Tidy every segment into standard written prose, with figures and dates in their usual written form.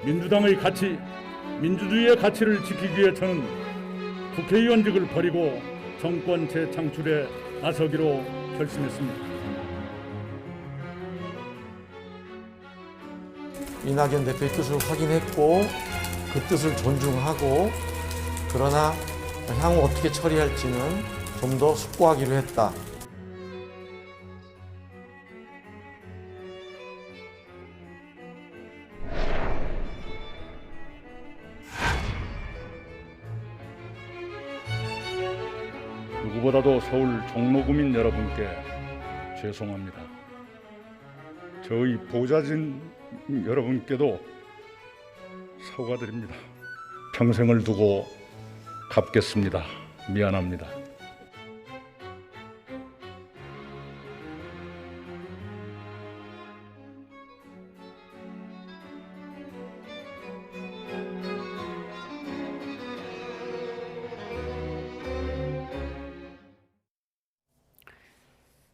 민주당의 가치, 민주주의의 가치를 지키기 위해 저는 국회의원직을 버리고 정권 재창출에 나서기로 결심했습니다. 이낙연 대표의 뜻을 확인했고 그 뜻을 존중하고 그러나 향후 어떻게 처리할지는 좀 더 숙고하기로 했다. 누구보다도 서울 종로구민 여러분께 죄송합니다. 저희 보좌진 여러분께도 사과드립니다. 평생을 두고 갚겠습니다. 미안합니다.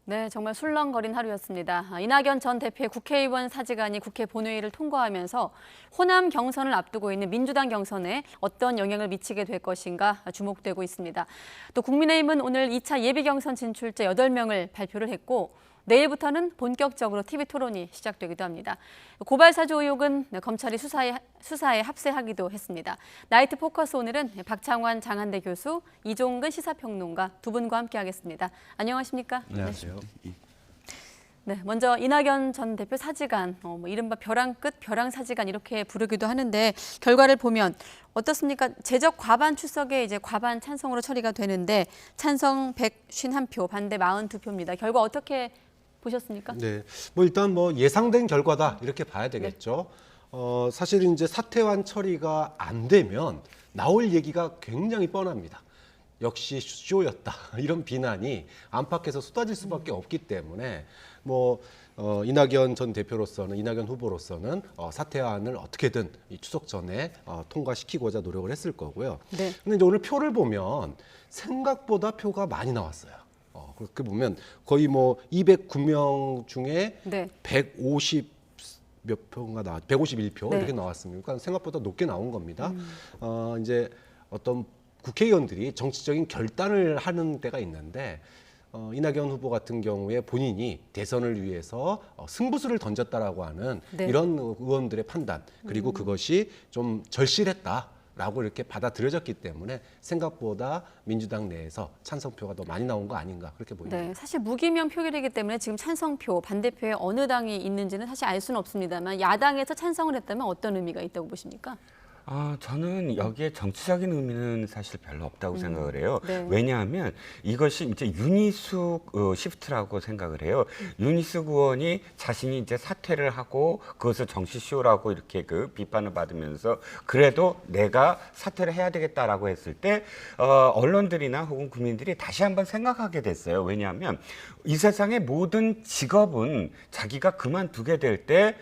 네, 정말 술렁거린 하루였습니다. 이낙연 전 대표의 국회의원 사직안이 국회 본회의를 통과하면서 호남 경선을 앞두고 있는 민주당 경선에 어떤 영향을 미치게 될 것인가 주목되고 있습니다. 또 국민의힘은 오늘 2차 예비 경선 진출자 8명을 발표를 했고 내일부터는 본격적으로 TV토론이 시작되기도 합니다. 고발 사주 의혹은 검찰이 수사에 합세하기도 했습니다. 나이트 포커스 오늘은 박창환 장한대 교수, 이종근 시사평론가 두 분과 함께하겠습니다. 안녕하십니까? 안녕하세요. 네, 먼저 이낙연 전 대표 사직안, 이른바 벼랑 끝 벼랑 사직안 이렇게 부르기도 하는데 결과를 보면 어떻습니까? 제적 과반 출석에 이제 과반 찬성으로 처리가 되는데 찬성 151표, 반대 42표입니다. 결과 어떻게 보셨습니까? 네, 일단 예상된 결과다 이렇게 봐야 되겠죠. 사실 이제 사퇴안 처리가 안 되면 나올 얘기가 굉장히 뻔합니다. 역시 쇼였다 이런 비난이 안팎에서 쏟아질 수밖에 없기 때문에 이낙연 전 대표로서는 이낙연 후보로서는 사퇴안을 어떻게든 이 추석 전에 통과시키고자 노력을 했을 거고요. 네. 근데 이제 오늘 표를 보면 생각보다 표가 많이 나왔어요. 그렇게 보면 거의 209명 중에 네. 150 몇 표가 151표 네. 이렇게 나왔습니다. 그러니까 생각보다 높게 나온 겁니다. 이제 어떤 국회의원들이 정치적인 결단을 하는 때가 있는데 이낙연 후보 같은 경우에 본인이 대선을 위해서 승부수를 던졌다라고 하는 네. 이런 의원들의 판단 그리고 그것이 좀 절실했다라고 이렇게 받아들여졌기 때문에 생각보다 민주당 내에서 찬성표가 더 많이 나온 거 아닌가 그렇게 보입니다. 네, 사실 무기명 표결이기 때문에 지금 찬성표, 반대표에 어느 당이 있는지는 사실 알 수는 없습니다만 야당에서 찬성을 했다면 어떤 의미가 있다고 보십니까? 저는 여기에 정치적인 의미는 사실 별로 없다고 생각을 해요. 네. 왜냐하면 이것이 이제 윤희숙 시프트라고 생각을 해요. 윤희숙 의원이 자신이 이제 사퇴를 하고 그것을 정치쇼라고 이렇게 비판을 받으면서 그래도 내가 사퇴를 해야 되겠다라고 했을 때 언론들이나 혹은 국민들이 다시 한번 생각하게 됐어요. 왜냐하면 이 세상의 모든 직업은 자기가 그만두게 될 때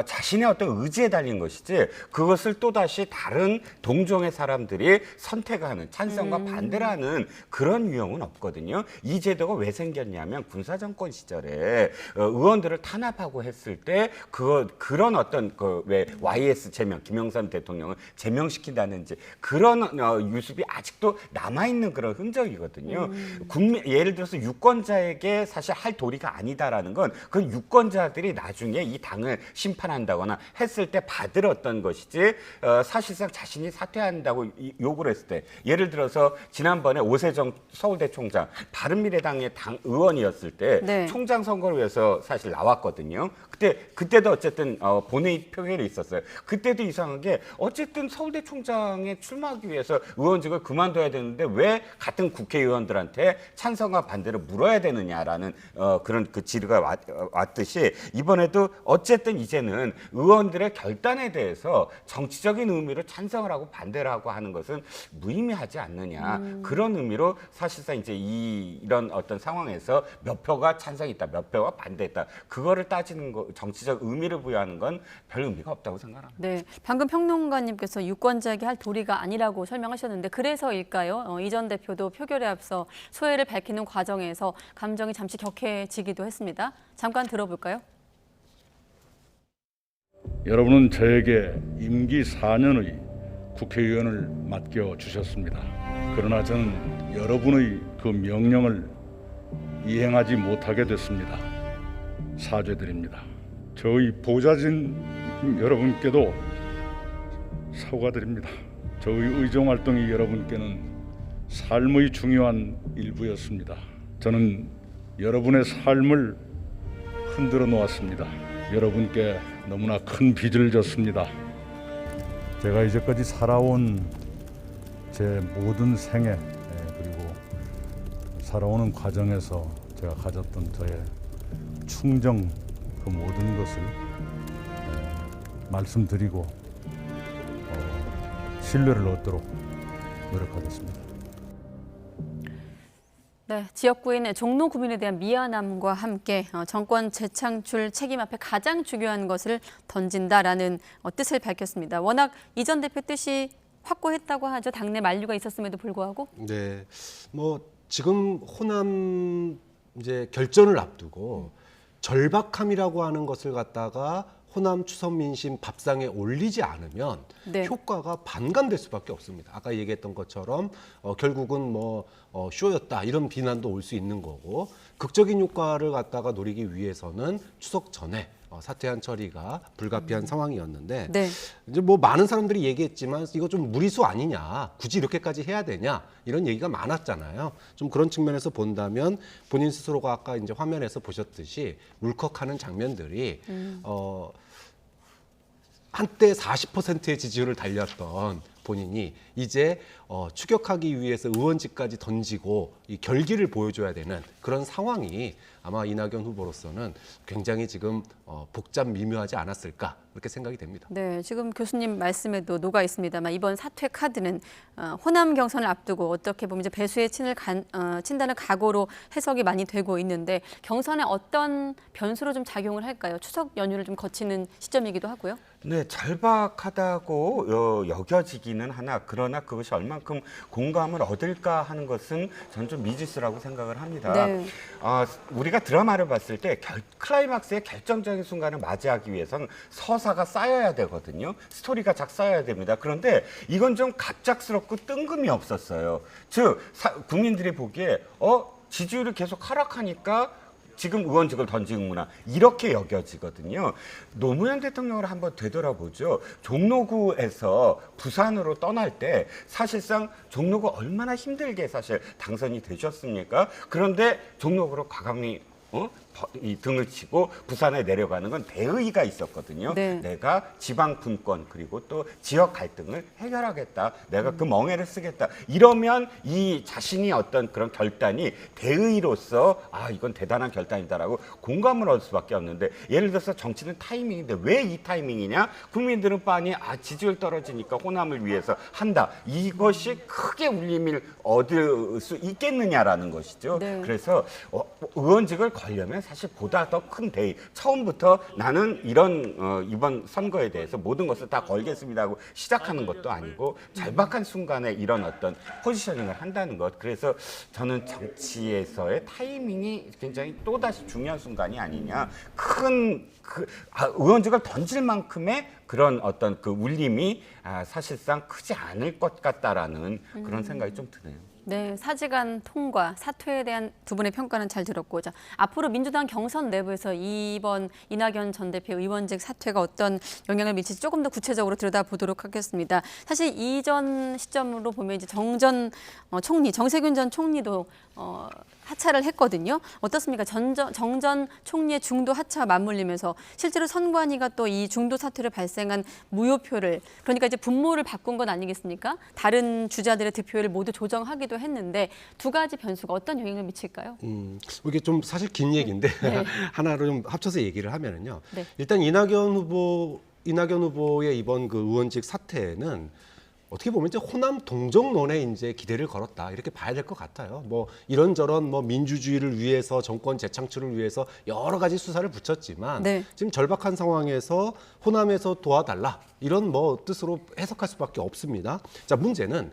자신의 어떤 의지에 달린 것이지 그것을 또다시 다른 동종의 사람들이 선택하는 찬성과 반대를 하는 그런 유형은 없거든요. 이 제도가 왜 생겼냐면 군사정권 시절에 의원들을 탄압하고 했을 때 그런 어떤 왜 YS 제명, 김영삼 대통령을 제명시킨다든지 그런 유습이 아직도 남아있는 그런 흔적이거든요. 예를 들어서 유권자에게 사실 할 도리가 아니다라는 건 그 유권자들이 나중에 이 당을 심판한다거나 했을 때 받을 어떤 것이지 사실상 자신이 사퇴한다고 요구를 했을 때 예를 들어서 지난번에 오세정 서울대 총장 바른미래당의 당 의원이었을 때 네. 총장 선거를 위해서 사실 나왔거든요. 그때도 어쨌든 본회의 표결이 있었어요. 그때도 이상한 게 어쨌든 서울대 총장에 출마하기 위해서 의원직을 그만둬야 되는데 왜 같은 국회의원들한테 찬성과 반대를 물어야 되느냐라는 그런 그 질의가 왔듯이 이번에도 어쨌든 이제는 의원들의 결단에 대해서 정치적인 의미로 찬성을 하고 반대를 하고 하는 것은 무의미하지 않느냐 그런 의미로 사실상 이제 이런 어떤 상황에서 몇 표가 찬성했다, 몇 표가 반대했다 그거를 따지는 거 정치적 의미를 부여하는 건 별 의미가 없다고 생각합니다. 네, 방금 평론가님께서 유권자에게 할 도리가 아니라고 설명하셨는데 그래서일까요? 이 전 대표도 표결에 앞서 소회를 밝히는 과정에서 감정이 잠시 격해지기도 했습니다. 잠깐 들어볼까요? 여러분은 저에게 임기 4년의 국회의원을 맡겨 주셨습니다. 그러나 저는 여러분의 그 명령을 이행하지 못하게 됐습니다. 사죄드립니다. 저희 보좌진 여러분께도 사과드립니다. 저희 의정활동이 여러분께는 삶의 중요한 일부였습니다. 저는 여러분의 삶을 흔들어 놓았습니다. 여러분께 너무나 큰 빚을 졌습니다. 제가 이제까지 살아온 제 모든 생애 그리고 살아오는 과정에서 제가 가졌던 저의 충정 그 모든 것을 말씀드리고 신뢰를 얻도록 노력하겠습니다. 네, 지역구인 종로구민에 대한 미안함과 함께 정권 재창출 책임 앞에 가장 중요한 것을 던진다라는 뜻을 밝혔습니다. 워낙 이 전 대표 뜻이 확고했다고 하죠. 당내 만류가 있었음에도 불구하고. 네, 뭐 지금 호남 이제 결전을 앞두고 절박함이라고 하는 것을 갖다가 호남 추선 민심 밥상에 올리지 않으면 네. 효과가 반감될 수밖에 없습니다. 아까 얘기했던 것처럼 결국은 뭐 쇼였다 이런 비난도 올 수 있는 거고 극적인 효과를 갖다가 노리기 위해서는 추석 전에 사퇴한 처리가 불가피한 상황이었는데 네. 이제 뭐 많은 사람들이 얘기했지만 이거 좀 무리수 아니냐, 굳이 이렇게까지 해야 되냐 이런 얘기가 많았잖아요. 좀 그런 측면에서 본다면 본인 스스로가 아까 이제 화면에서 보셨듯이 울컥하는 장면들이 한때 40%의 지지율을 달렸던 본인이 이제 추격하기 위해서 의원직까지 던지고 이 결기를 보여줘야 되는 그런 상황이 아마 이낙연 후보로서는 굉장히 지금 복잡 미묘하지 않았을까 그렇게 생각이 됩니다. 네, 지금 교수님 말씀에도 녹아 있습니다만 이번 사퇴 카드는 호남 경선을 앞두고 어떻게 보면 이제 배수의 친다는 각오로 해석이 많이 되고 있는데 경선에 어떤 변수로 좀 작용을 할까요? 추석 연휴를 좀 거치는 시점이기도 하고요. 네, 절박하다고 여겨지기는 하나 그러나 그것이 얼만큼 공감을 얻을까 하는 것은 저는 좀 미지수라고 생각을 합니다. 네. 우리가 드라마를 봤을 때 클라이막스의 결정적인 순간을 맞이하기 위해서는 서사가 쌓여야 되거든요. 스토리가 작 쌓여야 됩니다. 그런데 이건 좀 갑작스럽고 뜬금이 없었어요. 즉 국민들이 보기에 지지율이 계속 하락하니까 지금 의원직을 던지는구나 이렇게 여겨지거든요. 노무현 대통령을 한번 되돌아보죠. 종로구에서 부산으로 떠날 때 사실상 종로구 얼마나 힘들게 사실 당선이 되셨습니까? 그런데 종로구로 과감히 이 등을 치고 부산에 내려가는 건 대의가 있었거든요. 네. 내가 지방 분권 그리고 또 지역 갈등을 해결하겠다. 내가 그 멍에를 쓰겠다. 이러면 이 자신이 어떤 그런 결단이 대의로서 이건 대단한 결단이다라고 공감을 얻을 수밖에 없는데 예를 들어서 정치는 타이밍인데 왜 이 타이밍이냐? 국민들은 빤히 지지율 떨어지니까 호남을 위해서 한다. 이것이 크게 울림을 얻을 수 있겠느냐라는 것이죠. 네. 그래서 의원직을 걸려면 사실 보다 더 큰 대의. 처음부터 나는 이런 이번 선거에 대해서 모든 것을 다 걸겠습니다 하고 시작하는 것도 아니고 절박한 순간에 이런 어떤 포지셔닝을 한다는 것. 그래서 저는 정치에서의 타이밍이 굉장히 또다시 중요한 순간이 아니냐. 의원직을 던질 만큼의 그런 어떤 그 울림이 사실상 크지 않을 것 같다라는 그런 생각이 좀 드네요. 네, 사직안 통과, 사퇴에 대한 두 분의 평가는 잘 들었고, 자, 앞으로 민주당 경선 내부에서 이번 이낙연 전 대표 의원직 사퇴가 어떤 영향을 미칠지 조금 더 구체적으로 들여다보도록 하겠습니다. 사실 이전 시점으로 보면 이제 총리, 정세균 전 총리도 하차를 했거든요. 어떻습니까? 정전 총리의 중도 하차와 맞물리면서 실제로 선관위가 또 이 중도 사퇴를 발생한 무효표를 그러니까 이제 분모를 바꾼 건 아니겠습니까? 다른 주자들의 득표율을 모두 조정하기도 했는데 두 가지 변수가 어떤 영향을 미칠까요? 이게 좀 사실 긴 얘기인데 네. 하나로 좀 합쳐서 얘기를 하면은요. 네. 일단 이낙연 후보의 이번 그 의원직 사퇴는 어떻게 보면 이제 호남 동정론에 이제 기대를 걸었다 이렇게 봐야 될 것 같아요. 뭐 이런저런 뭐 민주주의를 위해서 정권 재창출을 위해서 여러 가지 수사를 붙였지만 네. 지금 절박한 상황에서 호남에서 도와달라 이런 뭐 뜻으로 해석할 수밖에 없습니다. 자, 문제는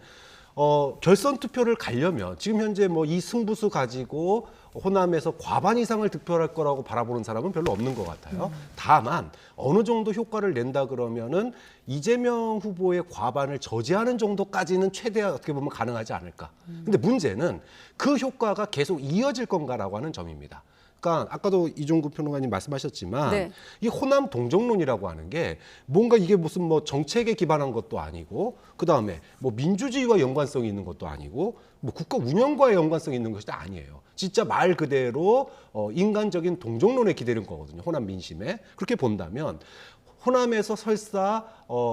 결선 투표를 가려면 지금 현재 뭐 이 승부수 가지고 호남에서 과반 이상을 득표할 거라고 바라보는 사람은 별로 없는 것 같아요. 다만 어느 정도 효과를 낸다 그러면은 이재명 후보의 과반을 저지하는 정도까지는 최대한 어떻게 보면 가능하지 않을까. 근데 문제는 그 효과가 계속 이어질 건가라고 하는 점입니다. 그러니까 아까도 이종구 평론가님 말씀하셨지만 네. 이 호남 동정론이라고 하는 게 뭔가 이게 무슨 뭐 정책에 기반한 것도 아니고 그다음에 뭐 민주주의와 연관성이 있는 것도 아니고 뭐 국가 운영과 연관성이 있는 것이 아니에요. 진짜 말 그대로 인간적인 동정론에 기대는 거거든요. 호남 민심에. 그렇게 본다면 호남에서 설사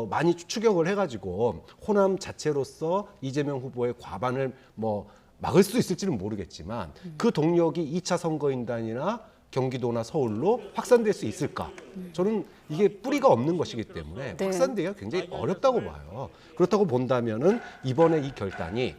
많이 추격을 해가지고 호남 자체로서 이재명 후보의 과반을 뭐 막을 수 있을지는 모르겠지만 그 동력이 2차 선거인단이나 경기도나 서울로 확산될 수 있을까? 저는 이게 뿌리가 없는 것이기 때문에 네. 확산되기가 굉장히 어렵다고 봐요. 그렇다고 본다면은 이번에 이 결단이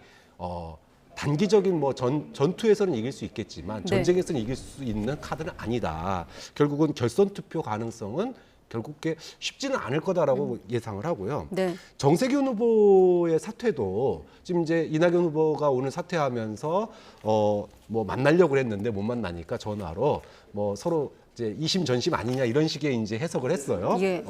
단기적인 뭐 전투에서는 이길 수 있겠지만 네. 전쟁에서는 이길 수 있는 카드는 아니다. 결국은 결선 투표 가능성은 결국에 쉽지는 않을 거다라고 예상을 하고요. 네. 정세균 후보의 사퇴도 지금 이제 이낙연 후보가 오늘 사퇴하면서 뭐 만나려고 했는데 못 만나니까 전화로 뭐 서로 이제 이심전심 아니냐 이런 식의 이제 해석을 했어요. 예.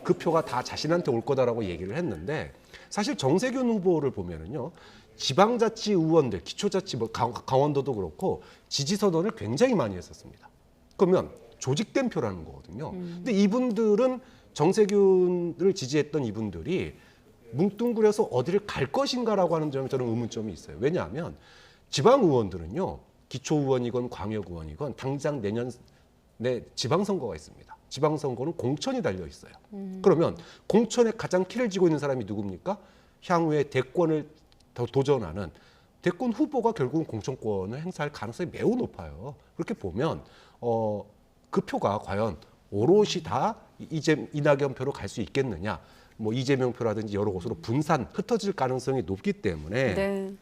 그 표가 다 자신한테 올 거다라고 얘기를 했는데 사실 정세균 후보를 보면은요. 지방자치 의원들, 기초자치 뭐 강원도도 그렇고 지지 선언을 굉장히 많이 했었습니다. 그러면 조직된 표라는 거거든요. 근데 이분들은 정세균을 지지했던 이분들이 뭉뚱그려서 어디를 갈 것인가라고 하는 점에 저는 의문점이 있어요. 왜냐하면 지방 의원들은요. 기초 의원이건 광역 의원이건 당장 내년에 지방선거가 있습니다. 지방선거는 공천이 달려 있어요. 그러면 공천에 가장 키를 쥐고 있는 사람이 누굽니까? 향후에 대권을 더 도전하는 대권 후보가 결국은 공천권을 행사할 가능성이 매우 높아요. 그렇게 보면 그 표가 과연 오롯이 다 이낙연 표로 갈 수 있겠느냐, 뭐 이재명 표라든지 여러 곳으로 분산, 흩어질 가능성이 높기 때문에 네.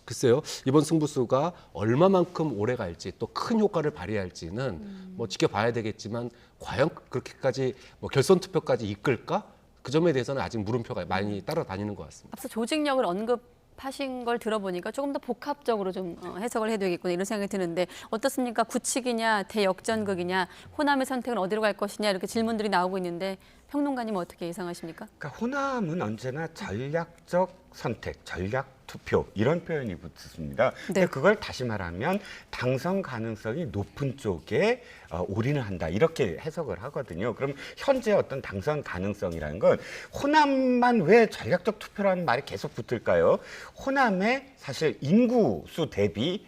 글쎄요, 이번 승부수가 얼마만큼 오래 갈지 또 큰 효과를 발휘할지는 뭐 지켜봐야 되겠지만 과연 그렇게까지 뭐 결선 투표까지 이끌까? 그 점에 대해서는 아직 물음표가 많이 따라다니는 것 같습니다. 앞서 조직력을 언급하신 걸 들어보니까 조금 더 복합적으로 좀 해석을 해야 되겠구나 이런 생각이 드는데 어떻습니까? 굳히기냐 대역전극이냐 호남의 선택은 어디로 갈 것이냐 이렇게 질문들이 나오고 있는데 평론가님 어떻게 예상하십니까? 그러니까 호남은 언제나 전략적 선택, 전략 투표 이런 표현이 붙습니다. 근데 그걸 다시 말하면 당선 가능성이 높은 쪽에 올인을 한다 이렇게 해석을 하거든요. 그럼 현재 어떤 당선 가능성이라는 건 호남만 왜 전략적 투표라는 말이 계속 붙을까요? 호남의 사실 인구수 대비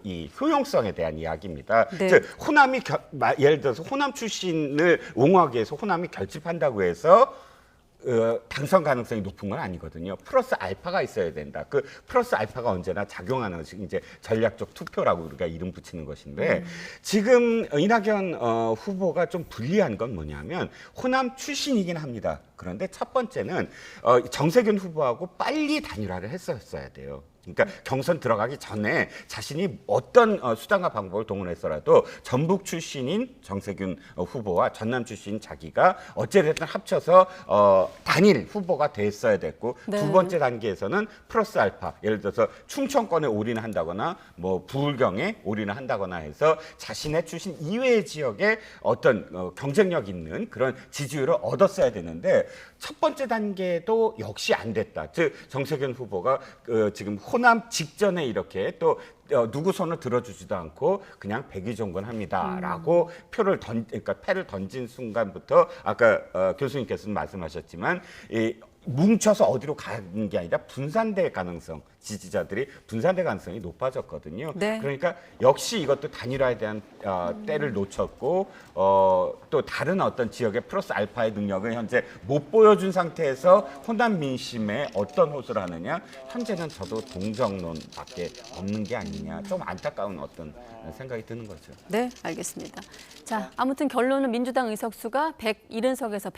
이 효용성에 대한 이야기입니다. 네. 즉 호남이 예를 들어서 호남 출신을 옹호하기 위해서 호남이 결집한다고 해서 당선 가능성이 높은 건 아니거든요. 플러스 알파가 있어야 된다. 그 플러스 알파가 언제나 작용하는 것이 이제 전략적 투표라고 우리가 이름 붙이는 것인데 지금 이낙연 후보가 좀 불리한 건 뭐냐면 호남 출신이긴 합니다. 그런데 첫 번째는 정세균 후보하고 빨리 단일화를 했었어야 돼요. 그러니까 경선 들어가기 전에 자신이 어떤 수단과 방법을 동원해서라도 전북 출신인 정세균 후보와 전남 출신 자기가 어찌됐든 합쳐서 단일 후보가 됐어야 됐고 네. 두 번째 단계에서는 플러스 알파 예를 들어서 충청권에 올인을 한다거나 뭐 부울경에 올인을 한다거나 해서 자신의 출신 이외의 지역에 어떤 경쟁력 있는 그런 지지율을 얻었어야 되는데 첫 번째 단계도 역시 안 됐다. 즉 정세균 후보가 지금 호남 직전에 이렇게 또 누구 손을 들어주지도 않고 그냥 백의종군합니다라고 그러니까 패를 던진 순간부터 아까 교수님께서는 말씀하셨지만 뭉쳐서 어디로 가는 게 아니라 분산될 가능성, 지지자들이 분산될 가능성이 높아졌거든요. 네. 그러니까 역시 이것도 단일화에 대한 때를 놓쳤고 또 다른 어떤 지역의 플러스 알파의 능력을 현재 못 보여준 상태에서 호남 민심에 어떤 호소를 하느냐 현재는 저도 동정론밖에 없는 게 아니냐 좀 안타까운 어떤 생각이 드는 거죠. 네, 알겠습니다. 자, 아무튼 결론은 민주당 의석수가 170석에서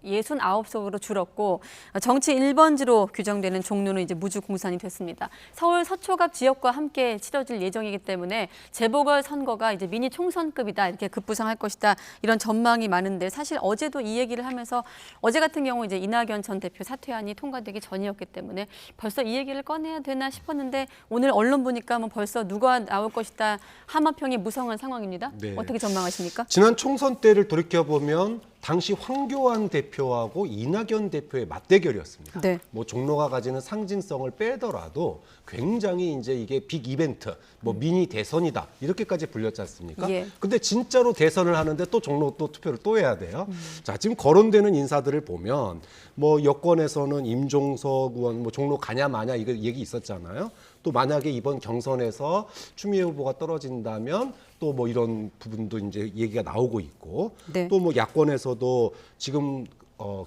69석으로 줄었고 정치 1번지로 규정되는 종로는 이제 무주공산이 됐습니다. 서울 서초갑 지역과 함께 치러질 예정이기 때문에 재보궐 선거가 이제 미니 총선급이다 이렇게 급부상할 것이다 이런 전망이 많은데 사실 어제도 이 얘기를 하면서 어제 같은 경우 이제 이낙연 전 대표 사퇴안이 통과되기 전이었기 때문에 벌써 이 얘기를 꺼내야 되나 싶었는데 오늘 언론 보니까 뭐 벌써 누가 나올 것이다 하마평이 무성한 상황입니다. 네. 어떻게 전망하십니까? 지난 총선 때를 돌이켜보면 당시 황교안 대표하고 이낙연 대표의 맞대결이었습니다. 네. 뭐 종로가 가지는 상징성을 빼더라도 굉장히 이제 이게 빅 이벤트, 뭐 미니 대선이다 이렇게까지 불렸지 않습니까? 예. 근데 진짜로 대선을 하는데 또 종로 또 투표를 또 해야 돼요. 자, 지금 거론되는 인사들을 보면 뭐 여권에서는 임종석 의원 뭐 종로 가냐 마냐 이거 얘기 있었잖아요. 또 만약에 이번 경선에서 추미애 후보가 떨어진다면 또 뭐 이런 부분도 이제 얘기가 나오고 있고 네. 또 뭐 야권에서도 지금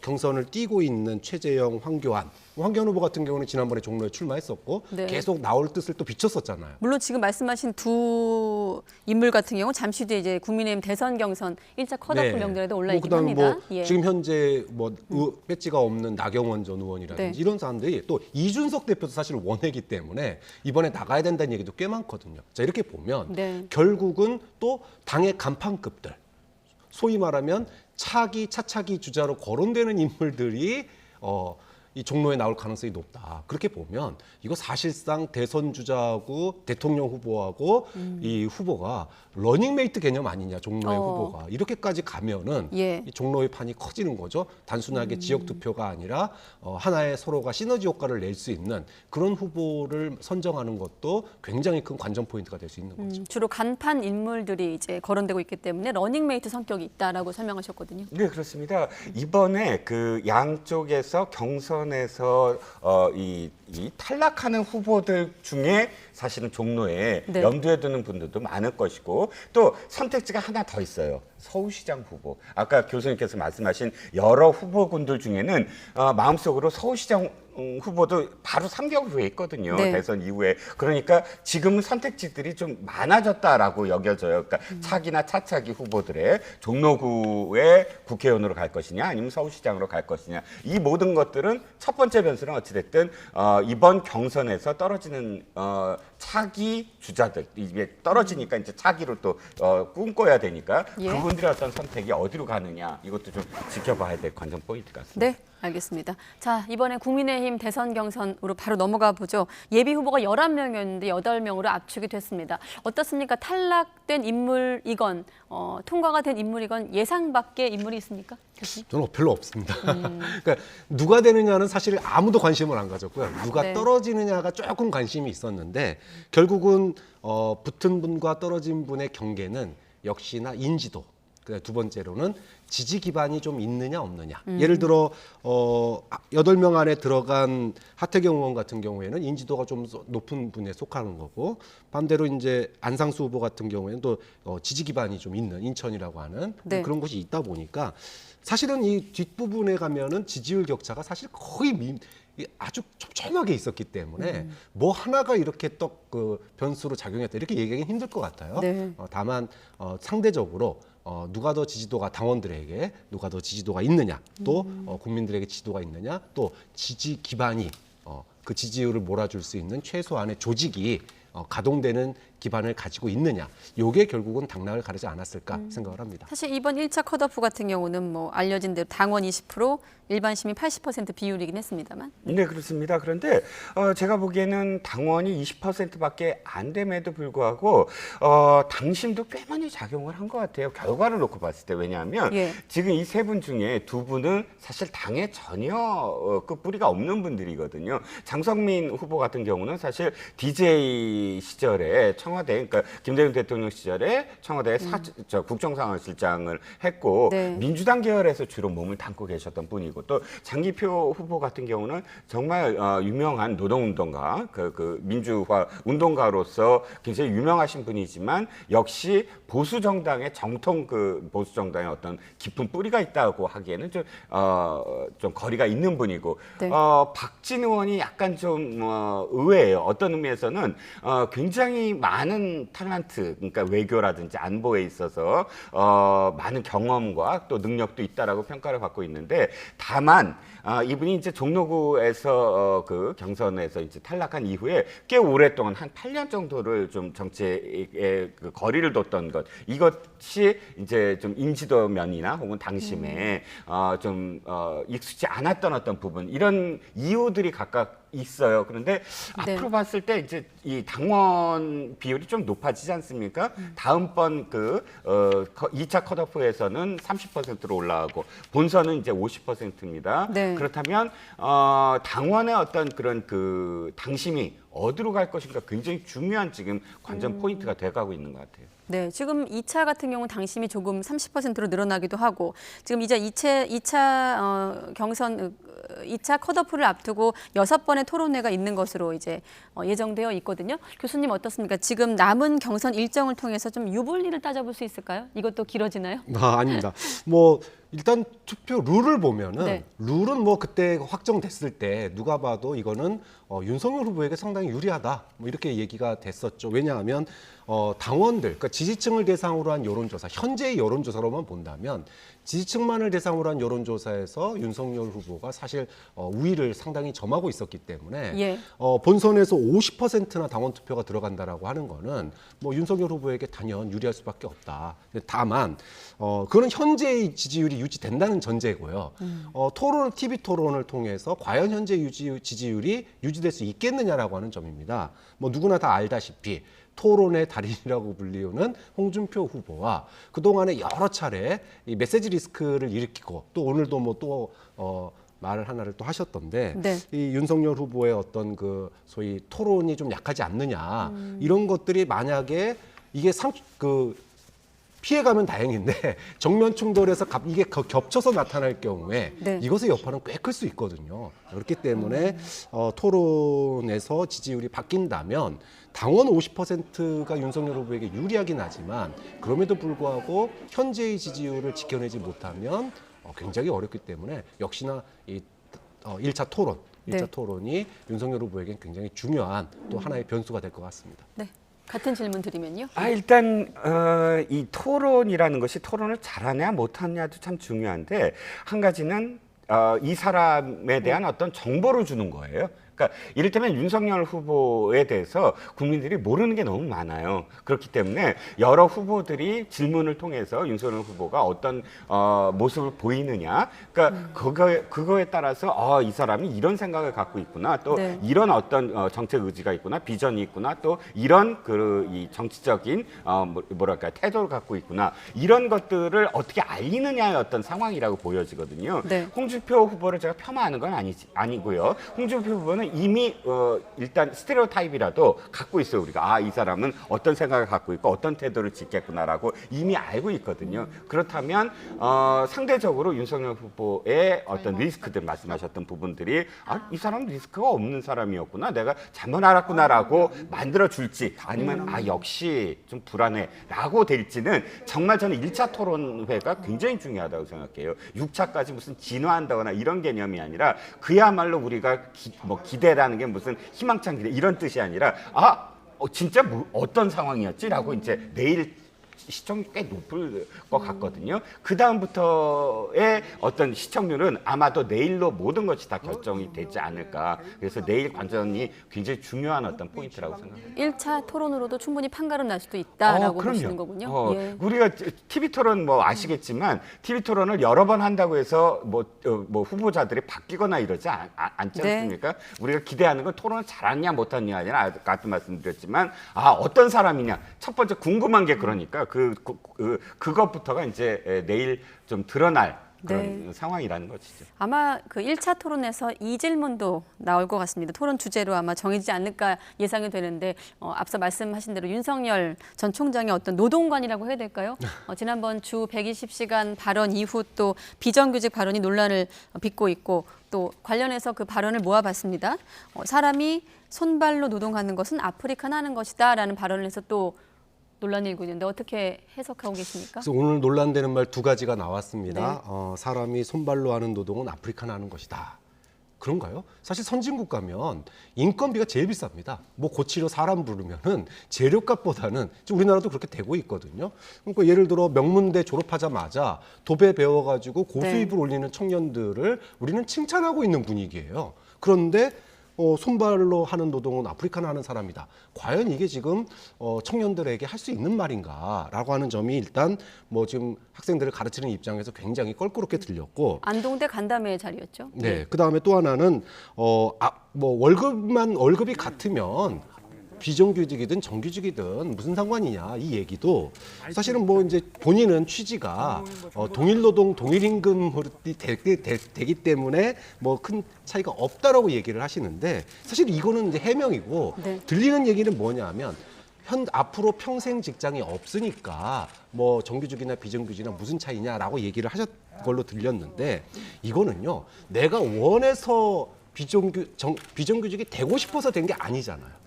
경선을 뛰고 있는 최재형, 황교안 후보 같은 경우는 지난번에 종로에 출마했었고 네. 계속 나올 뜻을 또 비췄었잖아요. 물론 지금 말씀하신 두 인물 같은 경우 잠시 뒤에 이제 국민의힘 대선 경선 1차 컷오프 명단에도 올라 있긴 그다음에 합니다. 뭐 예. 지금 현재 뭐 배지가 없는 나경원 전 의원이라든지 네. 이런 사람들이 또 이준석 대표도 사실 원외기 때문에 이번에 나가야 된다는 얘기도 꽤 많거든요. 자, 이렇게 보면 네. 결국은 또 당의 간판급들 소위 말하면 차차기 주자로 거론되는 인물들이 이 종로에 나올 가능성이 높다. 그렇게 보면 이거 사실상 대선 주자하고 대통령 후보하고 이 후보가 러닝메이트 개념 아니냐, 종로의 후보가. 이렇게까지 가면은 예. 이 종로의 판이 커지는 거죠. 단순하게 지역 투표가 아니라 하나의 서로가 시너지 효과를 낼 수 있는 그런 후보를 선정하는 것도 굉장히 큰 관전 포인트가 될 수 있는 거죠. 주로 간판 인물들이 이제 거론되고 있기 때문에 러닝메이트 성격이 있다라고 설명하셨거든요. 네, 그렇습니다. 이번에 그 양쪽에서 경선에서 이 탈락하는 후보들 중에 사실은 종로에 네. 염두에 두는 분들도 많을 것이고 또 선택지가 하나 더 있어요. 서울시장 후보. 아까 교수님께서 말씀하신 여러 후보군들 중에는 마음속으로 서울시장 후보도 바로 3개월 후에 있거든요. 네. 대선 이후에. 그러니까 지금은 선택지들이 좀 많아졌다라고 여겨져요. 그러니까 차기나 차차기 후보들의 종로구의 국회의원으로 갈 것이냐 아니면 서울시장으로 갈 것이냐. 이 모든 것들은 첫 번째 변수는 어찌됐든 이번 경선에서 떨어지는 차기 주자들 이게 떨어지니까 이제 차기로 또 꿈꿔야 되니까 예. 그분들의 어떤 선택이 어디로 가느냐 이것도 좀 지켜봐야 될 관전 포인트 같습니다. 네, 알겠습니다. 자, 이번에 국민의힘 대선 경선으로 바로 넘어가 보죠. 예비 후보가 11명이었는데 8명으로 압축이 됐습니다. 어떻습니까? 탈락된 인물이건 통과가 된 인물이건 예상 밖의 인물이 있습니까? 교수님? 저는 별로 없습니다. 그러니까 누가 되느냐는 사실 아무도 관심을 안 가졌고요. 누가 네. 떨어지느냐가 조금 관심이 있었는데 결국은 붙은 분과 떨어진 분의 경계는 역시나 인지도. 두 번째로는 지지 기반이 좀 있느냐 없느냐. 예를 들어 8명 안에 들어간 하태경 의원 같은 경우에는 인지도가 좀 높은 분에 속하는 거고 반대로 이제 안상수 후보 같은 경우에는 또 지지 기반이 좀 있는 인천이라고 하는 네. 그런 곳이 있다 보니까 사실은 이 뒷부분에 가면은 지지율 격차가 사실 거의 아주 촘촘하게 있었기 때문에 뭐 하나가 이렇게 또 그 변수로 작용했다 이렇게 얘기하기는 힘들 것 같아요. 네. 다만 상대적으로 누가 더 지지도가 당원들에게 누가 더 지지도가 있느냐 또 국민들에게 지지도가 있느냐 또 지지 기반이 그 지지율을 몰아줄 수 있는 최소한의 조직이 가동되는 기반을 가지고 있느냐 이게 결국은 당락을 가르지 않았을까 생각을 합니다. 사실 이번 1차 컷오프 같은 경우는 뭐 알려진 대로 당원 20%, 일반 시민 80% 비율이긴 했습니다만. 네, 그렇습니다. 그런데 제가 보기에는 당원이 20%밖에 안 됨에도 불구하고 당심도 꽤 많이 작용을 한 것 같아요. 결과를 놓고 봤을 때. 왜냐하면 예. 지금 이 세 분 중에 두 분은 사실 당에 전혀 그 뿌리가 없는 분들이거든요. 장성민 후보 같은 경우는 사실 DJ 시절에 청와대, 그러니까 김대중 대통령 시절에 청와대 국정상황실장을 했고 네. 민주당 계열에서 주로 몸을 담고 계셨던 분이고 또 장기표 후보 같은 경우는 정말 유명한 노동운동가, 그 민주화 운동가로서 굉장히 유명하신 분이지만 역시 보수 정당의 정통 그 보수 정당의 어떤 깊은 뿌리가 있다고 하기에는 좀 거리가 있는 분이고 네. 박진 의원이 약간 좀 의외예요. 어떤 의미에서는 굉장히 많은 많은 탤런트, 그러니까 외교라든지 안보에 있어서 많은 경험과 또 능력도 있다라고 평가를 받고 있는데, 다만 이분이 이제 종로구에서 그 경선에서 이제 탈락한 이후에 꽤 오랫동안 한 8년 정도를 좀 정치에 그 거리를 뒀던 것, 이것이 이제 좀 인지도 면이나 혹은 당심에 좀 익숙지 않았던 어떤 부분, 이런 이유들이 각각 있어요. 그런데 네. 앞으로 봤을 때 이제 이 당원 비율이 좀 높아지지 않습니까? 다음번 그 2차 컷오프에서는 30%로 올라가고 본선은 이제 50%입니다. 네. 그렇다면 당원의 어떤 그런 그 당심이 어디로 갈 것인가 굉장히 중요한 지금 관전 포인트가 돼가고 있는 것 같아요. 네, 지금 2차 같은 경우는 당심이 조금 30%로 늘어나기도 하고, 지금 이제 2차 경선 2차 컷오프를 앞두고 6번의 토론회가 있는 것으로 이제 예정되어 있거든요. 교수님 어떻습니까? 지금 남은 경선 일정을 통해서 좀 유불리를 따져볼 수 있을까요? 이것도 길어지나요? 아닙니다. 뭐 일단 투표 룰을 보면은 네. 룰은 뭐 그때 확정됐을 때 누가 봐도 이거는 윤석열 후보에게 상당히 유리하다, 뭐 이렇게 얘기가 됐었죠. 왜냐하면 당원들, 그러니까 지지층을 대상으로 한 여론조사, 현재의 여론조사로만 본다면 지지층만을 대상으로 한 여론조사에서 윤석열 후보가 사실 우위를 상당히 점하고 있었기 때문에 예. 본선에서 50%나 당원 투표가 들어간다라고 하는 거는 뭐 윤석열 후보에게 단연 유리할 수밖에 없다. 다만 그거는 현재의 지지율이 유지된다는 전제고요. TV 토론을 통해서 과연 현재 지지율이 유지될 수 있겠느냐라고 하는 점입니다. 뭐 누구나 다 알다시피 토론의 달인이라고 불리우는 홍준표 후보와 그동안에 여러 차례 이 메시지 리스크를 일으키고 또 오늘도 뭐 또 말을 하나를 또 하셨던데, 네. 이 윤석열 후보의 어떤 그 소위 토론이 좀 약하지 않느냐, 이런 것들이 만약에 이게 피해가면 다행인데 정면 충돌해서 이게 겹쳐서 나타날 경우에 네. 이것의 여파는 꽤 클 수 있거든요. 그렇기 때문에 토론에서 지지율이 바뀐다면 당원 50%가 윤석열 후보에게 유리하긴 하지만 그럼에도 불구하고 현재의 지지율을 지켜내지 못하면 굉장히 어렵기 때문에 역시나 이 1차 토론, 네. 1차 토론이 윤석열 후보에게는 굉장히 중요한 또 하나의 변수가 될 것 같습니다. 네. 같은 질문 드리면요. 일단 이 토론이라는 것이 토론을 잘하냐 못하냐도 참 중요한데, 한 가지는 이 사람에 대한 어떤 정보를 주는 거예요. 그러니까 이를테면 윤석열 후보에 대해서 국민들이 모르는 게 너무 많아요. 그렇기 때문에 여러 후보들이 질문을 통해서 윤석열 후보가 어떤 모습을 보이느냐, 그러니까 그거에 따라서 이 사람이 이런 생각을 갖고 있구나, 또 네. 이런 어떤 정책 의지가 있구나, 비전이 있구나, 또 이런 이 정치적인 뭐랄까 태도를 갖고 있구나, 이런 것들을 어떻게 알리느냐의 어떤 상황이라고 보여지거든요. 네. 홍준표 후보를 제가 폄하하는 건 아니고요. 홍준표 후보는 이미 일단 스테레오타입이라도 갖고 있어요. 우리가 이 사람은 어떤 생각을 갖고 있고 어떤 태도를 짓겠구나라고 이미 알고 있거든요. 그렇다면 상대적으로 윤석열 후보의 어떤 리스크들, 말씀하셨던 부분들이 이 사람은 리스크가 없는 사람이었구나, 내가 잘못 알았구나라고 만들어줄지, 아니면 역시 좀 불안해라고 될지는 정말 저는 1차 토론회가 굉장히 중요하다고 생각해요. 6차까지 무슨 진화한다거나 이런 개념이 아니라 그야말로 우리가 기대라는 게 무슨 희망찬 기대 이런 뜻이 아니라 진짜 어떤 상황이었지라고 이제 내일 시청률이 꽤 높을 것 같거든요. 그 다음부터의 어떤 시청률은 아마도 내일로 모든 것이 다 결정이 되지 않을까. 그래서 내일 관전이 굉장히 중요한 어떤 포인트라고 생각합니다. 1차 토론으로도 충분히 판가름 날 수도 있다라고 보시는 거군요. 예. 우리가 TV 토론 뭐 아시겠지만 TV 토론을 여러 번 한다고 해서 뭐 후보자들이 바뀌거나 이러지 않지 네. 않습니까? 우리가 기대하는 건 토론을 잘하냐 못하냐 아니라 아까 말씀드렸지만 어떤 사람이냐, 첫 번째 궁금한 게 그러니까 그것부터가 이제 내일 좀 드러날 그런 네. 상황이라는 것이죠. 아마 그 1차 토론에서 이 질문도 나올 것 같습니다. 토론 주제로 아마 정해지지 않을까 예상이 되는데, 앞서 말씀하신 대로 윤석열 전 총장의 어떤 노동관이라고 해야 될까요? 지난번 주 120시간 발언 이후 또 비정규직 발언이 논란을 빚고 있고, 또 관련해서 그 발언을 모아봤습니다. 사람이 손발로 노동하는 것은 아프리카나 하는 것이다라는 발언을 해서 또 논란이 일고 있는데 어떻게 해석하고 계십니까? 그래서 오늘 논란되는 말 두 가지가 나왔습니다. 네. 사람이 손발로 하는 노동은 아프리카나 하는 것이다. 그런가요? 사실 선진국 가면 인건비가 제일 비쌉니다. 뭐 고치러 사람 부르면은 재료값보다는 지금 우리나라도 그렇게 되고 있거든요. 그러니까 예를 들어 명문대 졸업하자마자 도배 배워가지고 고수입을 올리는 청년들을 우리는 칭찬하고 있는 분위기예요. 그런데 손발로 하는 노동은 아프리카나 하는 사람이다. 과연 이게 지금 청년들에게 할 수 있는 말인가라고 하는 점이 일단 뭐 지금 학생들을 가르치는 입장에서 굉장히 껄끄럽게 들렸고. 안동대 간담회 자리였죠. 네. 그 다음에 또 하나는 뭐 월급이 같으면 비정규직이든 정규직이든 무슨 상관이냐 이 얘기도 사실은 뭐 이제 본인은 취지가 동일노동 동일임금으로 되기 때문에 뭐 큰 차이가 없다라고 얘기를 하시는데 사실 이거는 이제 해명이고 네. 들리는 얘기는 뭐냐면 앞으로 평생 직장이 없으니까 뭐 정규직이나 비정규직이나 무슨 차이냐라고 얘기를 하셨 걸로 들렸는데 이거는요 내가 원해서 비정규직이 되고 싶어서 된 게 아니잖아요.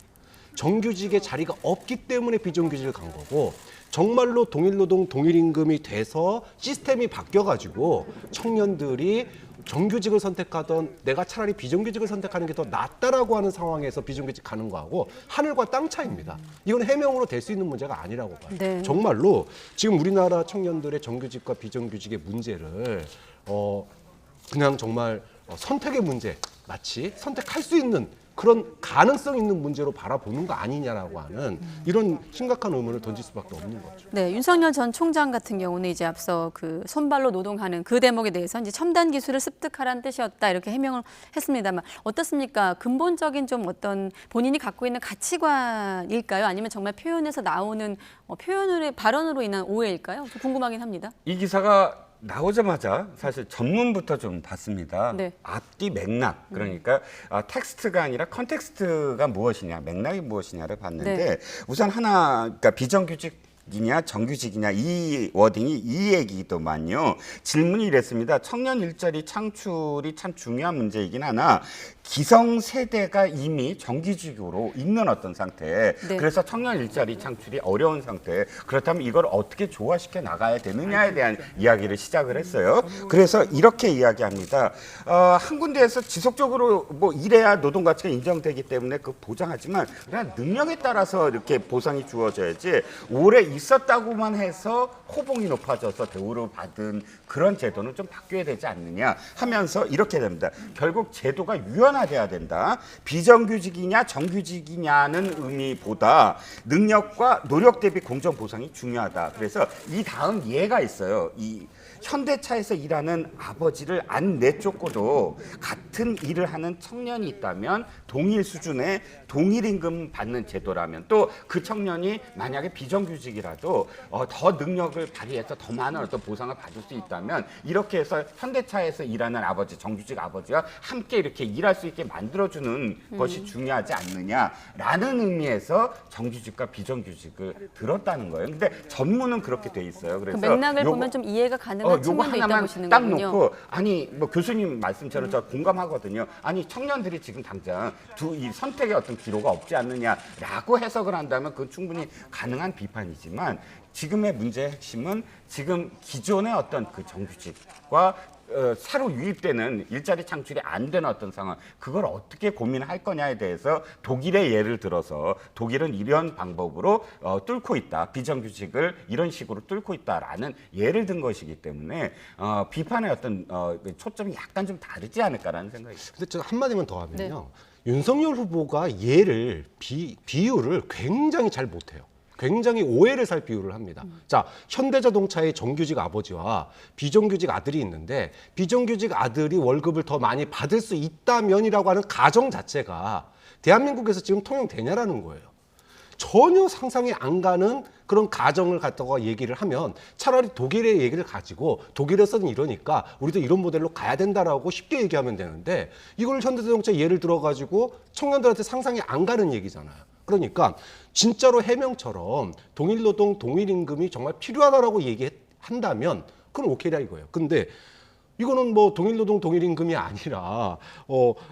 정규직의 자리가 없기 때문에 비정규직을 간 거고 정말로 동일노동 동일임금이 돼서 시스템이 바뀌어가지고 청년들이 정규직을 선택하던 내가 차라리 비정규직을 선택하는 게 더 낫다라고 하는 상황에서 비정규직 가는 거하고 하늘과 땅 차이입니다. 이건 해명으로 될 수 있는 문제가 아니라고 봐요. 네. 정말로 지금 우리나라 청년들의 정규직과 비정규직의 문제를 그냥 정말 선택의 문제 마치 선택할 수 있는 그런 가능성 있는 문제로 바라보는 거 아니냐라고 하는 이런 심각한 의문을 던질 수밖에 없는 거죠. 네, 윤석열 전 총장 같은 경우는 이제 앞서 그 손발로 노동하는 그 대목에 대해서 이제 첨단 기술을 습득하라는 뜻이었다 이렇게 해명을 했습니다만 어떻습니까? 근본적인 좀 어떤 본인이 갖고 있는 가치관일까요? 아니면 정말 표현에서 나오는 표현의 발언으로 인한 오해일까요? 좀 궁금하긴 합니다. 이 기사가 나오자마자 사실 전문부터 좀 봤습니다. 네. 앞뒤 맥락 그러니까 텍스트가 아니라 컨텍스트가 무엇이냐 맥락이 무엇이냐를 봤는데 네. 우선 하나 그러니까 비정규직이냐 정규직이냐 이 워딩이 이 얘기더만요. 질문이 이랬습니다. 청년 일자리 창출이 참 중요한 문제이긴 하나 기성세대가 이미 정규직으로 있는 어떤 상태. 네. 그래서 청년 일자리 창출이 어려운 상태. 그렇다면 이걸 어떻게 조화시켜 나가야 되느냐에 대한 이야기를 시작을 했어요. 그래서 이렇게 이야기합니다. 한 군데에서 지속적으로 뭐 일해야 노동 가치가 인정되기 때문에 그 보장하지만 그냥 능력에 따라서 이렇게 보상이 주어져야지 오래 있었다고만 해서 호봉이 높아져서 대우를 받은 그런 제도는 좀 바뀌어야 되지 않느냐 하면서 이렇게 됩니다. 결국 제도가 유연화돼야 된다. 비정규직이냐 정규직이냐는 의미보다 능력과 노력 대비 공정 보상이 중요하다. 그래서 이 다음 예가 있어요. 이 현대차에서 일하는 아버지를 안 내쫓고도 같은 일을 하는 청년이 있다면 동일 수준의 동일 임금 받는 제도라면 또 그 청년이 만약에 비정규직이라도 더 능력을 발휘해서 더 많은 어떤 보상을 받을 수 있다면 이렇게 해서 현대차에서 일하는 아버지, 정규직 아버지와 함께 이렇게 일할 수 있게 만들어주는 것이 중요하지 않느냐라는 의미에서 정규직과 비정규직을 들었다는 거예요. 근데 전문은 그렇게 돼 있어요. 그 그래서 맥락을 요거- 보면 좀 이해가 가능한 요거 측면도 있다고 하나만 보시는 딱 거군요. 놓고 아니 뭐 교수님 말씀처럼 저 공감하거든요. 아니 청년들이 지금 당장 이 선택의 어떤 기로가 없지 않느냐라고 해석을 한다면 그건 충분히 가능한 비판이지만 지금의 문제의 핵심은 지금 기존의 어떤 그 정규직과 새로 유입되는 일자리 창출이 안 되는 어떤 상황 그걸 어떻게 고민할 거냐에 대해서 독일의 예를 들어서 독일은 이런 방법으로 뚫고 있다. 비정규직을 이런 식으로 뚫고 있다라는 예를 든 것이기 때문에 비판의 어떤 초점이 약간 좀 다르지 않을까라는 생각이 듭니다. 근데 저 한마디만 더 하면요. 윤석열 후보가 예를 비유를 굉장히 잘 못해요. 굉장히 오해를 살 비유를 합니다. 자, 현대자동차의 정규직 아버지와 비정규직 아들이 있는데 비정규직 아들이 월급을 더 많이 받을 수 있다면이라고 하는 가정 자체가 대한민국에서 지금 통용되냐라는 거예요. 전혀 상상이 안 가는 그런 가정을 갖다가 얘기를 하면 차라리 독일의 얘기를 가지고 독일에서는 이러니까 우리도 이런 모델로 가야 된다라고 쉽게 얘기하면 되는데 이걸 현대자동차 예를 들어가지고 청년들한테 상상이 안 가는 얘기잖아요. 그러니까 진짜로 해명처럼 동일노동 동일임금이 정말 필요하다라고 얘기한다면 그건 오케이라 이거예요. 근데 이거는 뭐 동일노동 동일임금이 아니라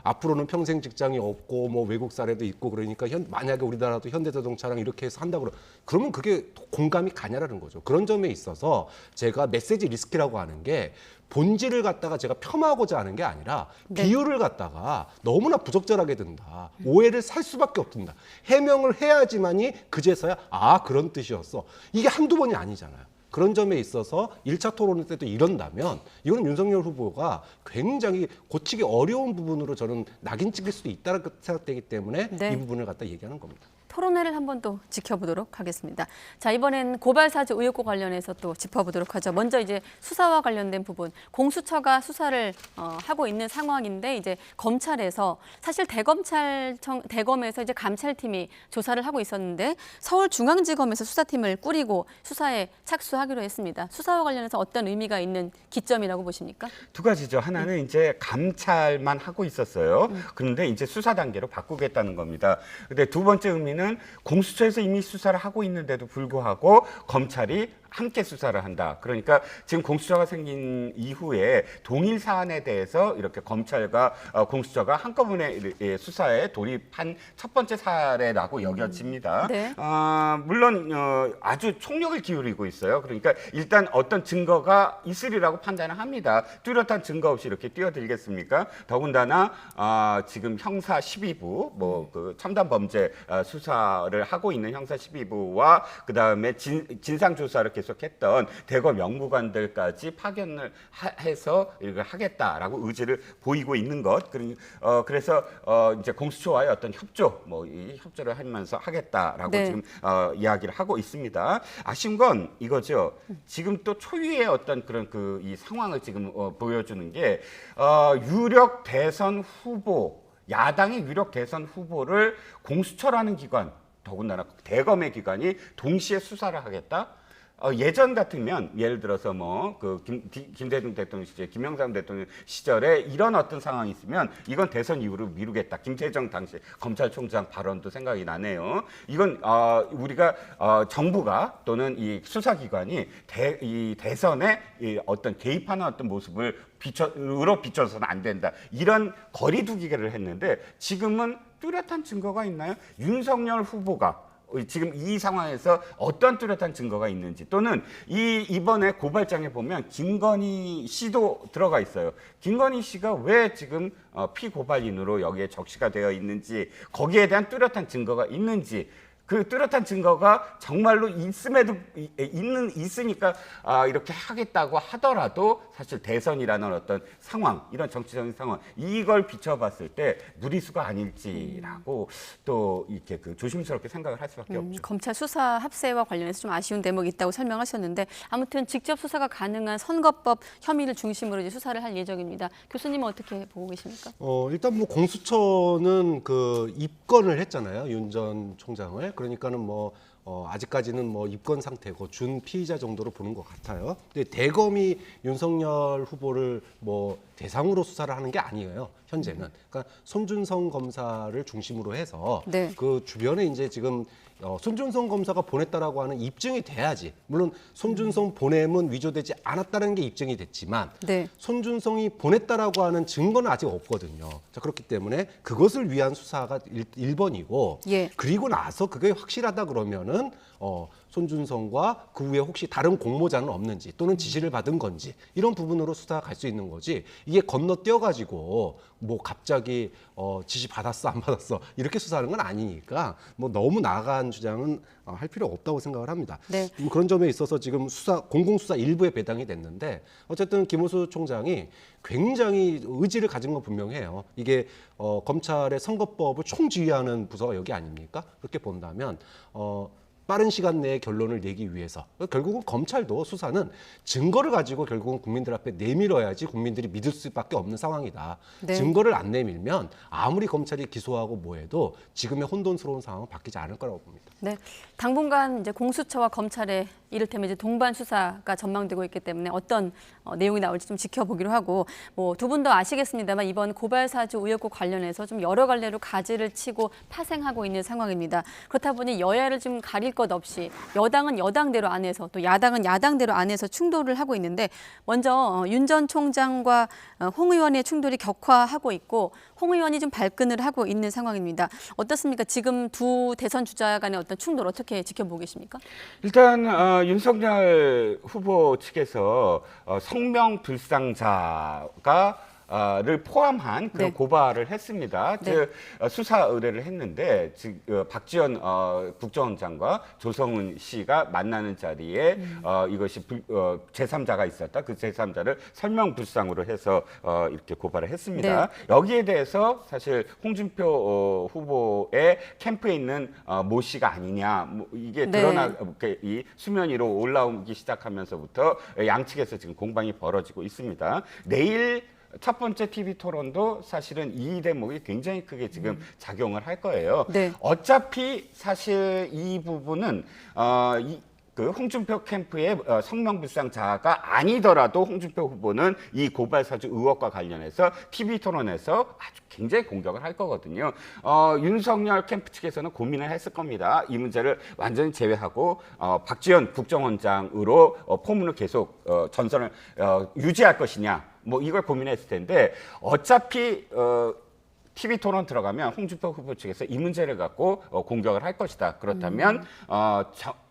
앞으로는 평생 직장이 없고 뭐 외국 사례도 있고 그러니까 만약에 우리나라도 현대자동차랑 이렇게 해서 한다고 그러면 그게 공감이 가냐라는 거죠. 그런 점에 있어서 제가 메시지 리스크라고 하는 게 본질을 갖다가 제가 폄하하고자 하는 게 아니라 네. 비유를 갖다가 너무나 부적절하게 든다. 오해를 살 수밖에 없습니다. 해명을 해야지만이 그제서야 그런 뜻이었어. 이게 한두 번이 아니잖아요. 그런 점에 있어서 1차 토론 때도 이런다면 이거는 윤석열 후보가 굉장히 고치기 어려운 부분으로 저는 낙인 찍힐 수도 있다고 생각되기 때문에 네. 이 부분을 갖다 얘기하는 겁니다. 토론회를 한번 또 지켜보도록 하겠습니다. 자, 이번엔 고발사주 의혹과 관련해서 또 짚어보도록 하죠. 먼저 이제 수사와 관련된 부분, 공수처가 수사를 하고 있는 상황인데 이제 검찰에서 사실 대검에서 이제 감찰팀이 조사를 하고 있었는데 서울중앙지검에서 수사팀을 꾸리고 수사에 착수하기로 했습니다. 수사와 관련해서 어떤 의미가 있는 기점이라고 보십니까? 두 가지죠. 하나는 이제 감찰만 하고 있었어요. 그런데 이제 수사 단계로 바꾸겠다는 겁니다. 근데 두 번째 의미는 공수처에서 이미 수사를 하고 있는데도 불구하고 검찰이 함께 수사를 한다. 그러니까 지금 공수처가 생긴 이후에 동일 사안에 대해서 이렇게 검찰과 공수처가 한꺼번에 수사에 돌입한 첫 번째 사례라고 여겨집니다. 네. 물론 아주 총력을 기울이고 있어요. 그러니까 일단 어떤 증거가 있으리라고 판단을 합니다. 뚜렷한 증거 없이 이렇게 뛰어들겠습니까? 더군다나 지금 형사 12부 그 첨단 범죄 수사를 하고 있는 형사 12부와 그다음에 진상 조사를 계속했던 대검 연구관들까지 파견을 해서 이걸 하겠다라고 의지를 보이고 있는 것. 그래서 이제 공수처와의 어떤 협조, 이 협조를 하면서 하겠다라고 네. 지금 이야기를 하고 있습니다. 아쉬운 건 이거죠. 지금 또 초유의 어떤 그런 이 상황을 지금 보여주는 게 유력 대선 후보, 야당의 유력 대선 후보를 공수처라는 기관, 더군다나 대검의 기관이 동시에 수사를 하겠다. 예전 같으면 예를 들어서 김대중 대통령 시절, 김영삼 대통령 시절에 이런 어떤 상황이 있으면 이건 대선 이후로 미루겠다. 김태정 당시 검찰총장 발언도 생각이 나네요. 이건 우리가 정부가 또는 이 수사기관이 이 대선에 어떤 개입하는 어떤 모습을 비춰서는 안 된다. 이런 거리두기를 했는데 지금은 뚜렷한 증거가 있나요? 윤석열 후보가 지금 이 상황에서 어떤 뚜렷한 증거가 있는지 또는 이번에 고발장에 보면 김건희 씨도 들어가 있어요. 김건희 씨가 왜 지금 피고발인으로 여기에 적시가 되어 있는지 거기에 대한 뚜렷한 증거가 있는지 그 뚜렷한 증거가 정말로 있으니까 이렇게 하겠다고 하더라도 사실 대선이라는 어떤 상황, 이런 정치적인 상황 이걸 비춰봤을 때 무리수가 아닐지라고 또 이렇게 조심스럽게 생각을 할 수밖에 없죠. 검찰 수사 합세와 관련해서 좀 아쉬운 대목이 있다고 설명하셨는데 아무튼 직접 수사가 가능한 선거법 혐의를 중심으로 이제 수사를 할 예정입니다. 교수님은 어떻게 보고 계십니까? 일단 공수처는 입건을 했잖아요. 윤 전 총장을. 그러니까는 아직까지는 입건 상태고 준 피의자 정도로 보는 것 같아요. 근데 대검이 윤석열 후보를 대상으로 수사를 하는 게 아니에요. 현재는. 그러니까 손준성 검사를 중심으로 해서 네. 그 주변에 이제 지금 손준성 검사가 보냈다라고 하는 입증이 돼야지. 물론 손준성 보냄은 위조되지 않았다는 게 입증이 됐지만 네. 손준성이 보냈다라고 하는 증거는 아직 없거든요. 자, 그렇기 때문에 그것을 위한 수사가 1번이고 예. 그리고 나서 그게 확실하다 그러면은 손준성과 그 후에 혹시 다른 공모자는 없는지 또는 지시를 받은 건지 이런 부분으로 수사가 갈 수 있는 거지 이게 건너뛰어가지고 갑자기 지시 받았어 안 받았어 이렇게 수사하는 건 아니니까 너무 나아간 주장은 할 필요 없다고 생각을 합니다. 네. 그런 점에 있어서 지금 공공수사 일부에 배당이 됐는데 어쨌든 김호수 총장이 굉장히 의지를 가진 건 분명해요. 이게 검찰의 선거법을 총지휘하는 부서가 여기 아닙니까? 그렇게 본다면 빠른 시간 내에 결론을 내기 위해서 결국은 검찰도 수사는 증거를 가지고 결국은 국민들 앞에 내밀어야지 국민들이 믿을 수밖에 없는 상황이다. 네. 증거를 안 내밀면 아무리 검찰이 기소하고 뭐해도 지금의 혼돈스러운 상황은 바뀌지 않을 거라고 봅니다. 네, 당분간 이제 공수처와 검찰의 이를테면 이제 동반 수사가 전망되고 있기 때문에 어떤 내용이 나올지 좀 지켜보기로 하고 뭐 두 분도 아시겠습니다만 이번 고발 사주 의혹과 관련해서 좀 여러 갈래로 가지를 치고 파생하고 있는 상황입니다. 그렇다 보니 여야를 좀 가릴 것 없이 여당은 여당대로 안에서 또 야당은 야당대로 안에서 충돌을 하고 있는데 먼저 윤 전 총장과 홍 의원의 충돌이 격화하고 있고 홍 의원이 좀 발끈을 하고 있는 상황입니다. 어떻습니까? 지금 두 대선 주자 간의 어떤 충돌 어떻게 지켜보고 계십니까? 일단 윤석열 후보 측에서 성명 불상자가 를 포함한 그런 네. 고발을 했습니다. 네. 즉 수사 의뢰를 했는데 박지원 국정원장과 조성은 씨가 만나는 자리에 이것이 제3자가 있었다. 그 제3자를 설명불상으로 해서 이렇게 고발을 했습니다. 네. 여기에 대해서 사실 홍준표 후보의 캠프에 있는 모 씨가 아니냐, 뭐 이게 네. 이 수면 위로 올라오기 시작하면서부터 양측에서 지금 공방이 벌어지고 있습니다. 내일 첫 번째 TV 토론도 사실은 이 대목이 굉장히 크게 지금 작용을 할 거예요. 네. 어차피 사실 이 부분은 그 홍준표 캠프의 성명불상자가 아니더라도 홍준표 후보는 이 고발 사주 의혹과 관련해서 TV 토론에서 아주 굉장히 공격을 할 거거든요. 윤석열 캠프 측에서는 고민을 했을 겁니다. 이 문제를 완전히 제외하고 박지원 국정원장으로 포문을 계속 전선을 유지할 것이냐, 뭐 이걸 고민했을 텐데 어차피 TV 토론 들어가면 홍준표 후보 측에서 이 문제를 갖고 공격을 할 것이다. 그렇다면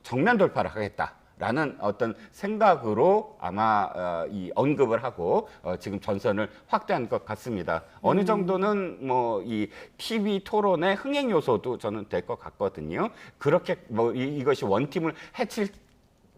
정면 돌파를 하겠다라는 어떤 생각으로 아마 이 언급을 하고 지금 전선을 확대한 것 같습니다. 어느 정도는 뭐 이 TV 토론의 흥행 요소도 저는 될 것 같거든요. 그렇게 뭐 이것이 원팀을 해칠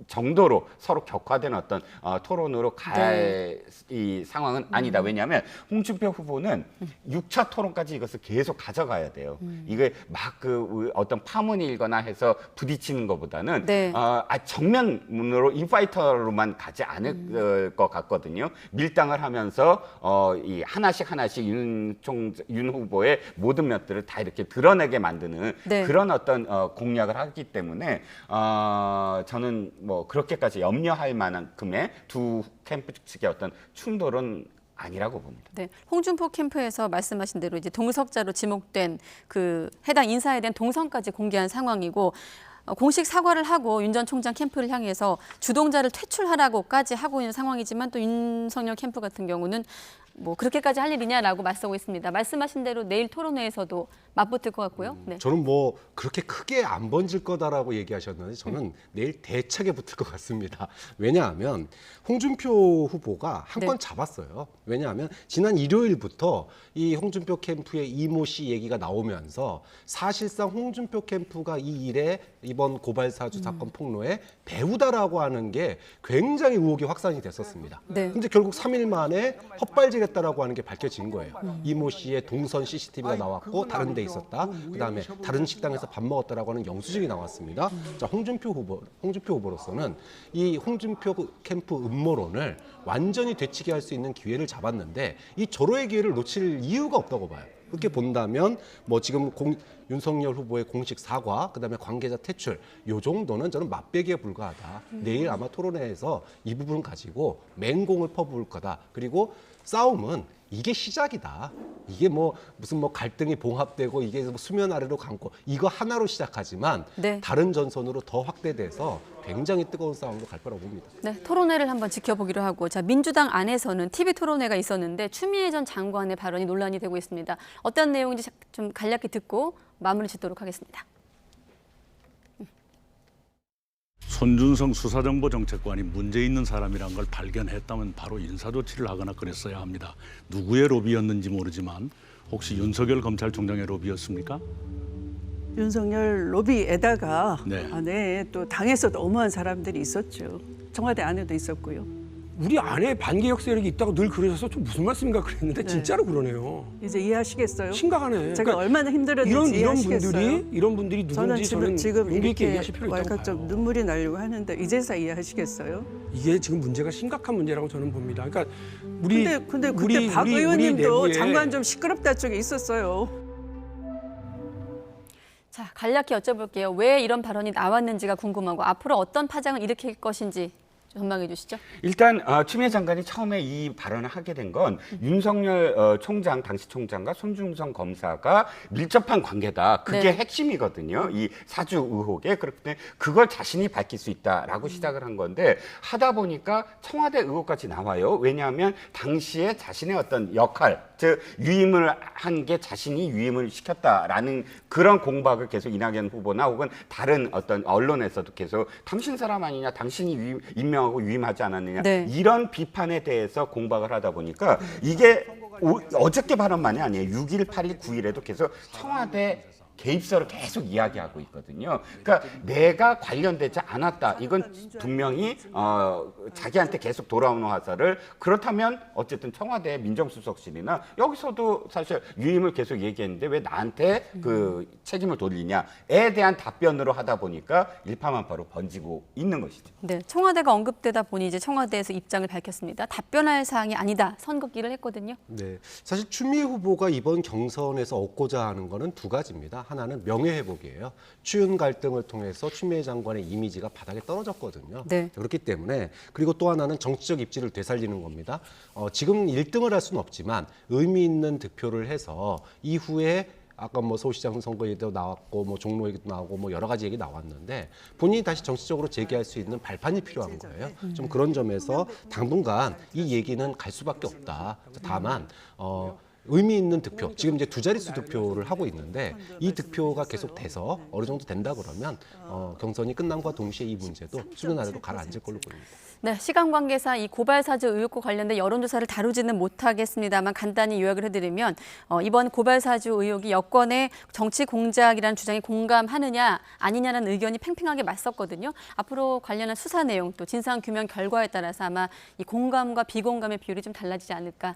정도로 서로 격화된 어떤 토론으로 갈 이 상황은 아니다. 왜냐하면 홍준표 후보는 6차 토론까지 이것을 계속 가져가야 돼요. 이게 막 그 어떤 파문이 일거나 해서 부딪히는 것보다는 네. 정면으로 인파이터로만 가지 않을 것 같거든요. 밀당을 하면서 이 하나씩 윤 후보의 모든 면들을 다 이렇게 드러내게 만드는 네. 그런 어떤 공략을 하기 때문에 저는 뭐 그렇게까지 염려할 만큼의 두 캠프 측의 어떤 충돌은 아니라고 봅니다. 네, 홍준표 캠프에서 말씀하신 대로 이제 동석자로 지목된 그 해당 인사에 대한 동선까지 공개한 상황이고 공식 사과를 하고 윤 전 총장 캠프를 향해서 주동자를 퇴출하라고까지 하고 있는 상황이지만 또 윤석열 캠프 같은 경우는 뭐 그렇게까지 할 일이냐라고 맞서고 있습니다. 말씀하신 대로 내일 토론회에서도 맞붙을 것 같고요. 네. 저는 뭐 그렇게 크게 안 번질 거다라고 얘기하셨는데 저는 내일 대차게 붙을 것 같습니다. 왜냐하면 홍준표 후보가 한 건 네. 잡았어요. 왜냐하면 지난 일요일부터 이 홍준표 캠프의 이모 씨 얘기가 나오면서 사실상 홍준표 캠프가 이 일에 이번 고발 사주 사건 폭로에 배우다라고 하는 게 굉장히 의혹이 확산이 됐었습니다. 네. 근데 결국 3일 만에 헛발질했다라고 하는 게 밝혀진 거예요. 이모 씨의 동선 CCTV가 나왔고 다른 데 있었다. 그다음에 다른 식당에서 밥 먹었다라고 하는 영수증이 나왔습니다. 자, 홍준표 후보로서는 이 홍준표 캠프 음모론을 완전히 되치게 할 수 있는 기회를 잡았는데 이 절호의 기회를 놓칠 이유가 없다고 봐요. 그렇게 본다면 뭐 지금 윤석열 후보의 공식 사과, 그다음에 관계자 퇴출 요 정도는 저는 맛배기에 불과하다. 내일 아마 토론회에서 이 부분 가지고 맹공을 퍼부을 거다. 그리고 싸움은 이게 시작이다. 이게 뭐 무슨 뭐 갈등이 봉합되고 이게 뭐 수면 아래로 감고 이거 하나로 시작하지만 네. 다른 전선으로 더 확대돼서 굉장히 뜨거운 싸움으로 갈 거라고 봅니다. 네, 토론회를 한번 지켜보기로 하고 자 민주당 안에서는 TV 토론회가 있었는데 추미애 전 장관의 발언이 논란이 되고 있습니다. 어떤 내용인지 좀 간략히 듣고 마무리 짓도록 하겠습니다. 손준성 수사정보정책관이 문제 있는 사람이란 걸 발견했다면 바로 인사조치를 하거나 그랬어야 합니다. 누구의 로비였는지 모르지만 혹시 윤석열 검찰총장의 로비였습니까? 윤석열 로비에다가 네. 안에 또 당에서 너무한 사람들이 있었죠. 청와대 안에도 있었고요. 우리 안에 반개혁 세력이 있다고 늘 그러셔서 좀 무슨 말씀인가 그랬는데 네. 진짜로 그러네요. 이제 이해하시겠어요? 심각하네. 제가 얼마나 힘들었는지 이해하시겠어요? 이런 분들이 누군지 저는 지금 용기 있게 이렇게 이해하실 필요 있다고 왈칵 봐요. 눈물이 나려고 하는데 이제서 이해하시겠어요? 이게 지금 문제가 심각한 문제라고 저는 봅니다. 그러니까 우리 근데 그때 박 의원님도 장관 좀 시끄럽다 쪽에 있었어요. 자, 간략히 여쭤볼게요. 왜 이런 발언이 나왔는지가 궁금하고 앞으로 어떤 파장을 일으킬 것인지 전망해 주시죠. 일단 추미애 장관이 처음에 이 발언을 하게 된 건 윤석열 총장, 당시 총장과 손준성 검사가 밀접한 관계다. 그게 네. 핵심이거든요. 이 사주 의혹에. 그렇기 때문에 그걸 자신이 밝힐 수 있다라고 시작을 한 건데 하다 보니까 청와대 의혹까지 나와요. 왜냐하면 당시에 자신의 어떤 역할, 즉 유임을 한 게 자신이 유임을 시켰다라는 그런 공박을 계속 이낙연 후보나 혹은 다른 어떤 언론에서도 계속 당신 사람 아니냐, 당신이 임명하고 유임하지 않았느냐 네. 이런 비판에 대해서 공박을 하다 보니까 이게 어저께 발언만이 아니에요. 6일, 8일, 9일에도 계속 청와대 개입설을 계속 이야기하고 있거든요. 그러니까 내가 관련되지 않았다. 이건 분명히 자기한테 계속 돌아오는 화살을 그렇다면 어쨌든 청와대 민정수석실이나 여기서도 사실 유임을 계속 얘기했는데 왜 나한테 그 책임을 돌리냐에 대한 답변으로 하다 보니까 일파만파로 번지고 있는 것이죠. 네, 청와대가 언급되다 보니 이제 청와대에서 입장을 밝혔습니다. 답변할 사항이 아니다. 선긋기를 했거든요. 네, 사실 추미애 후보가 이번 경선에서 얻고자 하는 거는 두 가지입니다. 하나는 명예회복이에요. 추윤 갈등을 통해서 추미애 장관의 이미지가 바닥에 떨어졌거든요. 네. 그렇기 때문에 그리고 또 하나는 정치적 입지를 되살리는 겁니다. 지금 1등을 할 수는 없지만 의미 있는 득표를 해서 이후에 아까 뭐 서울시장 선거 얘기도 나왔고 뭐 종로 얘기도 나오고 뭐 여러 가지 얘기 나왔는데 본인이 다시 정치적으로 재기할 수 있는 발판이 필요한 거예요. 좀 그런 점에서 당분간 이 얘기는 갈 수밖에 없다. 다만 의미 있는 득표, 지금 이제 두 자릿수 득표를 하고 있는데 이 득표가 계속 돼서 어느 정도 된다 그러면 경선이 끝남과 동시에 이 문제도 수면 아래로 가라앉을 걸로 보입니다. 네, 시간 관계상 이 고발 사주 의혹과 관련된 여론조사를 다루지는 못하겠습니다만 간단히 요약을 해드리면 이번 고발 사주 의혹이 여권의 정치 공작이라는 주장에 공감하느냐 아니냐는 의견이 팽팽하게 맞섰거든요. 앞으로 관련한 수사 내용 또 진상 규명 결과에 따라서 아마 이 공감과 비공감의 비율이 좀 달라지지 않을까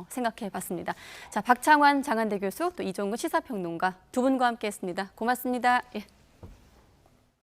생각해봤습니다. 자, 박창환 장한대 교수 또 이종근 시사평론가 두 분과 함께했습니다. 고맙습니다. 예.